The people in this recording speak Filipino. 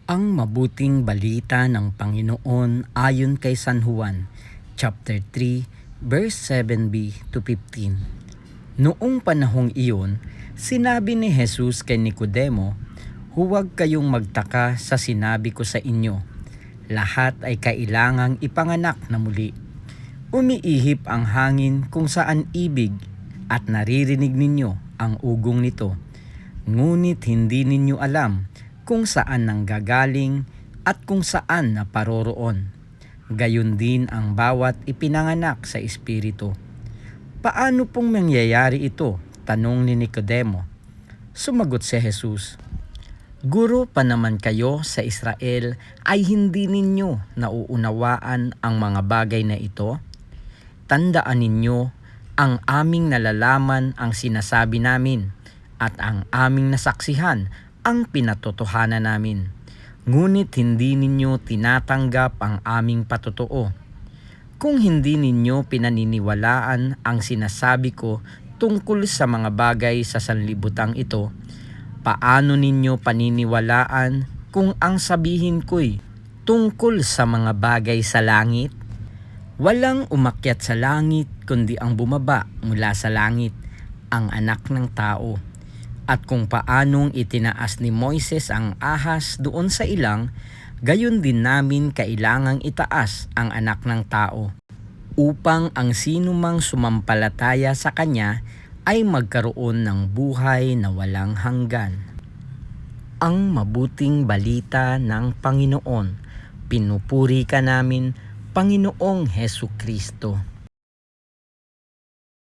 Ang mabuting balita ng Panginoon ayon kay San Juan, chapter 3, verse 7b to 15. Noong panahong iyon, sinabi ni Jesus kay Nicodemo, "Huwag kayong magtaka sa sinabi ko sa inyo. Lahat ay kailangang ipanganak na muli. Umiihip ang hangin kung saan ibig at naririnig ninyo ang ugong nito. Ngunit hindi ninyo alam kung saan nanggagaling at kung saan naparoroon. Gayon din ang bawat ipinanganak sa Espiritu." "Paano pong mangyayari ito?" tanong ni Nicodemo. Sumagot si Jesus, "Guro pa naman kayo sa Israel ay hindi ninyo nauunawaan ang mga bagay na ito? Tandaan ninyo, ang aming nalalaman ang sinasabi namin at ang aming nasaksihan ang pinatotohanan namin. Ngunit hindi ninyo tinatanggap ang aming patotoo. Kung hindi ninyo pinaniniwalaan ang sinasabi ko tungkol sa mga bagay sa sanlibutang ito, paano ninyo paniniwalaan kung ang sabihin ko'y tungkol sa mga bagay sa langit? Walang umakyat sa langit kundi ang bumaba mula sa langit, ang Anak ng Tao. At kung paanong itinaas ni Moises ang ahas doon sa ilang, gayon din namin kailangang itaas ang Anak ng Tao, upang ang sinumang sumampalataya sa Kanya ay magkaroon ng buhay na walang hanggan." Ang mabuting balita ng Panginoon. Pinupuri ka namin, Panginoong Hesukristo.